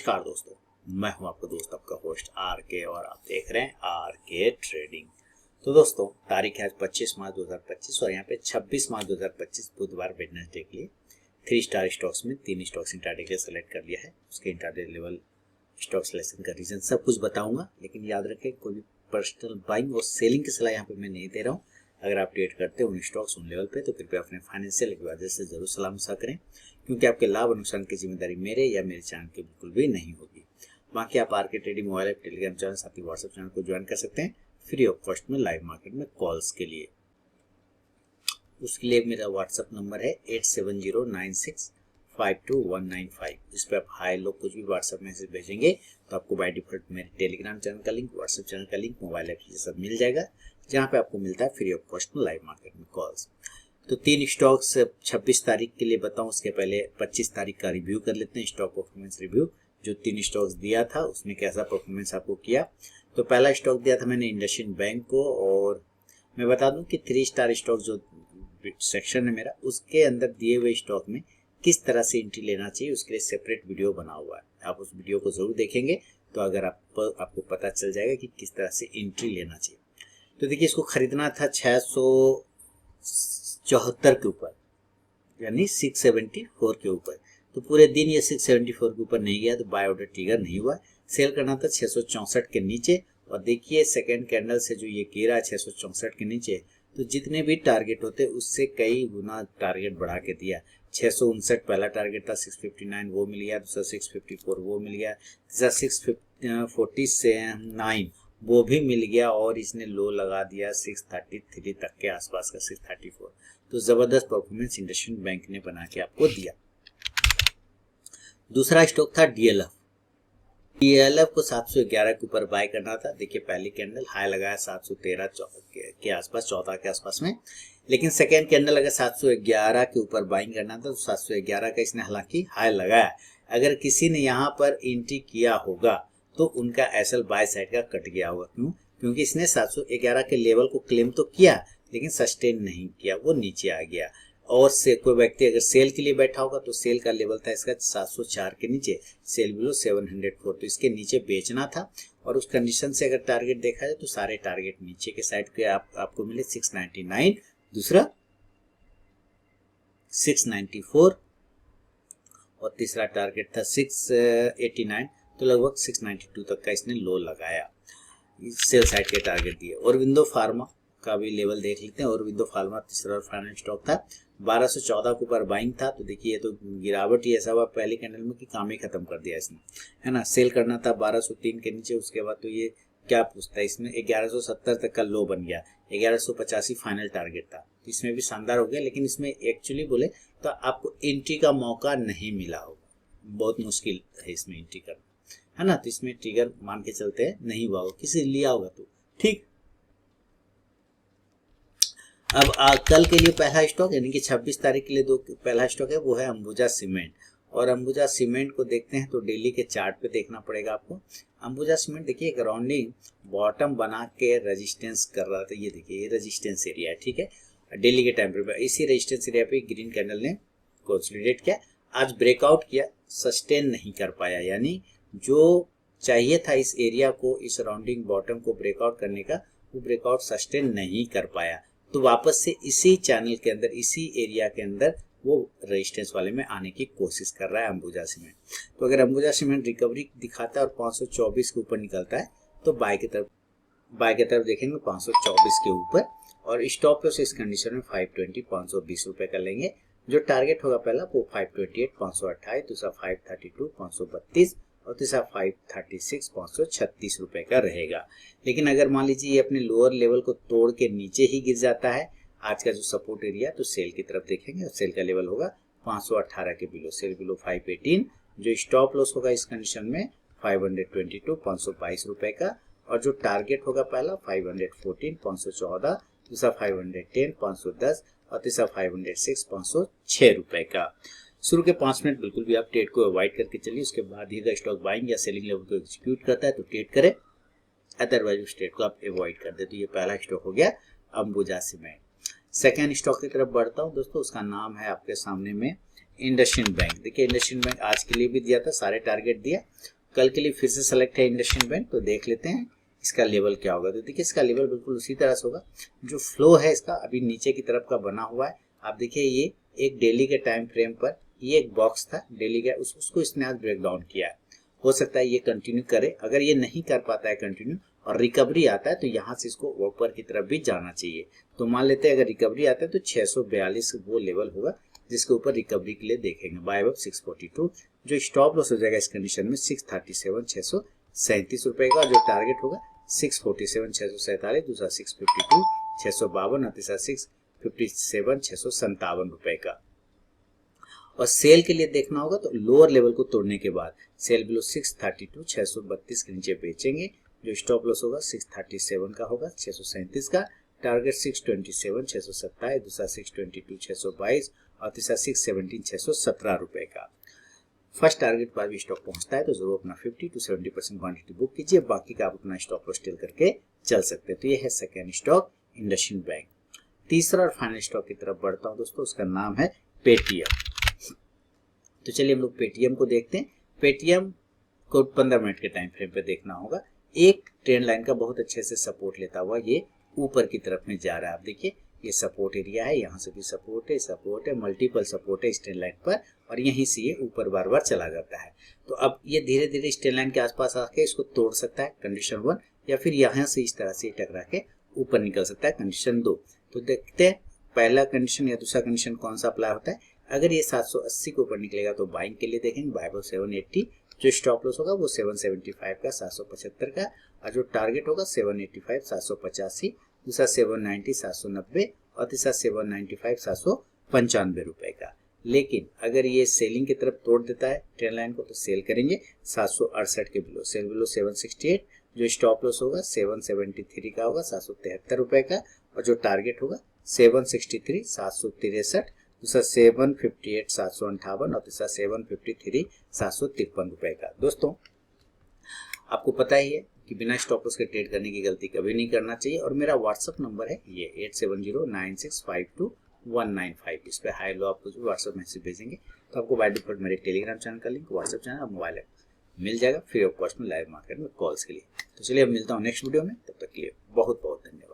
नमस्कार दोस्तों, मैं हूं आपका दोस्त आपका होस्ट आर के और आप देख रहे हैं आर के ट्रेडिंग। तो दोस्तों तारीख है आज 25 मार्च 2025 और यहाँ पे 26 मार्च 2025 बुधवार वेडनेसडे के लिए 3 स्टार स्टॉक्स में 3 स्टॉक्स इंट्राडे के लिए सेलेक्ट कर लिया है। उसके इंट्राडे लेवल स्टॉक सिलेक्शन का रीजन सब कुछ बताऊंगा, लेकिन याद रखें कोई भी पर्सनल बाइंग और सेलिंग की सलाह यहाँ पे मैं नहीं दे रहा हूँ। अगर आप ट्रेड करते हो उन स्टॉक्स उन लेवल पे तो कृपया अपने फाइनेंशियल एडवाइजर से जरूर सलाह मशवरा करें, क्योंकि आपके लाभ और नुकसान की जिम्मेदारी मेरे या मेरे चैनल की बिल्कुल भी नहीं होगी। बाकी आप आर के trading mobile app, Telegram channel, साथ ही व्हाट्सएप चैनल को ज्वाइन कर सकते हैं फ्री ऑफ कॉस्ट में लाइव मार्केट में कॉल्स के लिए। उसके लिए मेरा व्हाट्सएप नंबर है 8709652195। इस पर आप हाई लोग कुछ भी व्हाट्सएप मैसेज भेजेंगे तो आपको बाय डिफॉल्ट मेरे टेलीग्राम चैनल का लिंक, व्हाट्सएप चैनल का लिंक, मोबाइल ऐप ये सब मिल जाएगा, जहाँ पे आपको मिलता है फ्री ऑफ कॉस्ट में लाइव मार्केट में कॉल्स। तो 3 स्टॉक्स 26 तारीख के लिए बताऊं, उसके पहले 25 तारीख का रिव्यू कर लेते हैं। स्टॉक परफॉर्मेंस रिव्यू जो 3 स्टॉक्स दिया था उसमें कैसा परफॉर्मेंस आपको किया। तो पहला स्टॉक दिया था मैंने इंडसइंड बैंक को, और मैं बता दूं कि 3 स्टार स्टॉक जो सेक्शन है मेरा, उसके अंदर दिए हुए स्टॉक में किस तरह से एंट्री लेना चाहिए उसके लिए सेपरेट वीडियो बना हुआ है। आप उस वीडियो को जरूर देखेंगे तो अगर आपको पता चल जाएगा कि किस तरह से एंट्री लेना चाहिए। तो देखिए, इसको खरीदना था 674 के ऊपर, यानी 674 के ऊपर। तो पूरे दिन ये 674 के ऊपर नहीं गया तो बाय ऑर्डर ट्रिगर नहीं हुआ। सेल करना था 664 के नीचे, और देखिए सेकेंड कैंडल से जो ये गिरा 664 के नीचे, तो जितने भी टारगेट होते उससे कई गुना टारगेट बढ़ा के दिया। 659 पहला टारगेट था, 659 वो मिल गया, दूसरा 654 वो मिल गया, तीसरा 649 वो भी मिल गया, और इसने लो लगा दिया 633 तक के आसपास का, 634। तो जबरदस्त परफॉर्मेंस इंडसइंड बैंक ने बना के आपको दिया। दूसरा स्टॉक था डीएलएफ। डीएलएफ को 711 के ऊपर बाय करना था। देखिए पहली कैंडल हाई लगाया 713 के आसपास, 14 के आसपास में, लेकिन सेकेंड कैंडल अगर 711 के ऊपर बाइंग करना था तो 711 का इसने हालांकि हाई लगाया। अगर किसी ने यहाँ पर एंट्री किया होगा तो उनका एसएल बाय साइड का कट गया होगा। क्यों? क्योंकि इसने 711 के लेवल को क्लेम तो किया लेकिन सस्टेन नहीं किया, वो नीचे आ गया। और से कोई व्यक्ति अगर सेल के लिए बैठा होगा तो सेल का लेवल था इसका 704 के नीचे, सेल बिलो 704, तो इसके नीचे बेचना था। और उस कंडीशन से अगर टारगेट देखा जाए तो सारे टारगेट नीचे के साइड के आपको मिले 699, दूसरा 694 और तीसरा टारगेट था 689। तो लगभग 692 तक का इसने लो लगाया, सेल साइड के टारगेट दिए। और विंडो फार्मा का भी लेवल देख लेते हैं। और विंडो फार्मा तीसरा और फाइनल स्टॉक था, 1214 के ऊपर बाइंग था। तो देखिए ये तो गिरावट ही ऐसा हुआ पहले कैंडल में कि काम ही खत्म कर दिया इसने, है ना। सेल करना था 1203 के नीचे, उसके बाद तो ये क्या पूछता है, इसमें 1170 तक का लो बन गया, 1185 फाइनल टारगेट था। तो इसमें भी शानदार हो गया, लेकिन इसमें एक्चुअली बोले तो आपको एंट्री का मौका नहीं मिला होगा, बहुत मुश्किल है इसमें एंट्री करना, है ना। तो इसमें ट्रिगर मान के चलते हैं नहीं हुआ होगा, किसी लिया होगा तो ठीक। अब कल के लिए पहला स्टॉक यानी कि 26 तारीख के लिए पहला स्टॉक है, वो है अंबुजा सीमेंट। और अंबुजा सीमेंट को देखते हैं तो डेली के चार्ट पे देखना पड़ेगा आपको। अंबुजा सीमेंट देखिए एक राउंडिंग बॉटम बना के रेजिस्टेंस कर रहा था। ये देखिए ये रेजिस्टेंस एरिया है, ठीक है। डेली के टाइम पे इसी रेजिस्टेंस एरिया पे ग्रीन कैंडल ने कंसोलिडेट किया, आज ब्रेकआउट किया, सस्टेन नहीं कर पाया। यानी जो चाहिए था इस एरिया को, इस राउंडिंग बॉटम को ब्रेकआउट करने का, वो ब्रेकआउट सस्टेन नहीं कर पाया। तो वापस से इसी चैनल के अंदर, इसी एरिया के अंदर वो रेजिस्टेंस वाले में आने की कोशिश कर रहा है अंबुजा सीमेंट। तो अगर अंबुजा सीमेंट रिकवरी दिखाता है और 524 के ऊपर निकलता है तो बाय की तरफ देखेंगे 524 के ऊपर। और स्टॉप लॉस इस कंडीशन में 520 520 रुपए का लेंगे। जो टारगेट होगा पहला वो 528 528, दूसरा 532 532 और तीसरा 536 536 रुपए का रहेगा। लेकिन अगर मान लीजिए ये अपने लोअर लेवल को तोड़ के नीचे ही गिर जाता है, आज का जो सपोर्ट एरिया, तो सेल की तरफ देखेंगे और सेल का लेवल होगा 518 के बिलो, सेल बिलो 518। जो स्टॉप लॉस होगा इस कंडीशन में 522 522 रुपए का। और जो टारगेट होगा पहला 514 514, दूसरा 510 510 और तीसरा 506 506 रुपए का। शुरू के 5 मिनट बिल्कुल भी आप ट्रेड को अवॉइड करके चलिए, उसके बाद ही अगर स्टॉक बाइंग या सेलिंग लेवल को एग्जीक्यूट करता है तो ट्रेड करें, अदरवाइज उस ट्रेड को आप अवॉइड कर दे। तो ये पहला स्टॉक हो गया अंबुजा सीमेंट। सेकेंड स्टॉक की तरफ बढ़ता हूँ दोस्तों, उसका नाम है आपके सामने में इंडसइंड बैंक, देखिए इंडसइंड बैंक आज के लिए भी दिया था, सारे टारगेट दिया, कल के लिए फिर से सेलेक्ट है इंडसइंड बैंक। तो देख लेते हैं इसका लेवल क्या होगा। तो देखिए इसका लेवल बिल्कुल उसी तरह से होगा, जो फ्लो है इसका अभी नीचे की तरफ का बना हुआ है। आप देखिए ये एक डेली के टाइम फ्रेम पर ये एक बॉक्स था डेली का, उसको इसने आज ब्रेक डाउन किया है। हो सकता है ये कंटिन्यू करे, अगर ये नहीं कर पाता है कंटिन्यू और रिकवरी आता है तो यहाँ से इसको ऊपर की तरफ भी जाना चाहिए। तो मान लेते हैं अगर रिकवरी आता है तो 642 वो लेवल होगा जिसके ऊपर रिकवरी के लिए देखेंगे। बाय अब 642, जो स्टॉप लॉस हो जाएगा इस कंडीशन में 637 637 रुपए का, जो टारगेट होगा 647 647, दूसरा 652 652 और तीसरा 657 657 रुपए का। और सेल के लिए देखना होगा तो लोअर लेवल को तोड़ने के बाद सेल बिलो 632 632 के नीचे बेचेंगे, जो स्टॉप लॉस होगा 637 का होगा 637 का, टारगेट 627 627, दूसरा 622 622 और तीसरा 617 617 रुपए का। फर्स्ट टारगेट पर भी स्टॉक पहुंचता है तो जरूर अपना 50 to 70% क्वांटिटी बुक कीजिए, बाकी का आप अपना स्टॉप लॉस टेल करके चल सकते हैं। तो ये है सेकेंड स्टॉक इंडसइंड बैंक। तीसरा और फाइनल स्टॉक की तरफ बढ़ता हूं दोस्तों, उसका नाम है पेटीएम। तो चलिए हम लोग पेटीएम को देखते हैं। पेटीएम को 15 मिनट के टाइम फ्रेम पे देखना होगा। एक ट्रेंड लाइन का बहुत अच्छे से सपोर्ट लेता हुआ ये ऊपर की तरफ में जा रहा है। आप देखिए ये सपोर्ट एरिया है, यहाँ से भी सपोर्ट है, मल्टीपल सपोर्ट है इस ट्रेंड लाइन पर, और यहीं से ये ऊपर बार बार चला जाता है। तो अब ये धीरे धीरे इस ट्रेंड लाइन के आसपास आके इसको तोड़ सकता है, कंडीशन 1, या फिर यहाँ से इस तरह से टकरा के ऊपर निकल सकता है, कंडीशन 2। तो देखते हैं पहला कंडीशन या दूसरा कंडीशन कौन सा अप्लाई होता है। अगर ये 780 के ऊपर निकलेगा तो बाइंग के लिए देखेंगे, बाय बाय 780, जो स्टॉप लॉस होगा वो 775 का 775 का, और जो टारगेट होगा 785 785, दूसरा 790 790 और तीसरा 795 795 रुपए का। लेकिन अगर ये सेलिंग की तरफ तोड़ देता है ट्रेंड लाइन को तो सेल करेंगे 768 के बिलो, सेल बिलो 768, जो स्टॉप लॉस होगा 773 का होगा 773 रुपए का, और जो टारगेट होगा 763 763, दूसरा 758 758 और तीसरा 753 753 रुपए का। दोस्तों आपको पता ही है कि बिना स्टॉप लॉस के ट्रेड करने की गलती कभी नहीं करना चाहिए, और मेरा व्हाट्सअप नंबर है ये 8709652195। इस पे हाई लो आपको जो व्हाट्सअप मैसेज भेजेंगे तो आपको बाय डिफॉल्ट मेरे टेलीग्राम चैनल का लिंक, व्हाट्सअप चैनल और मोबाइल ऐप मिल जाएगा फ्री ऑफ कॉस्ट में लाइव मार्केट में कॉल्स के लिए। तो चलिए अब मिलता हूँ नेक्स्ट वीडियो में, तब तक के लिए बहुत बहुत धन्यवाद।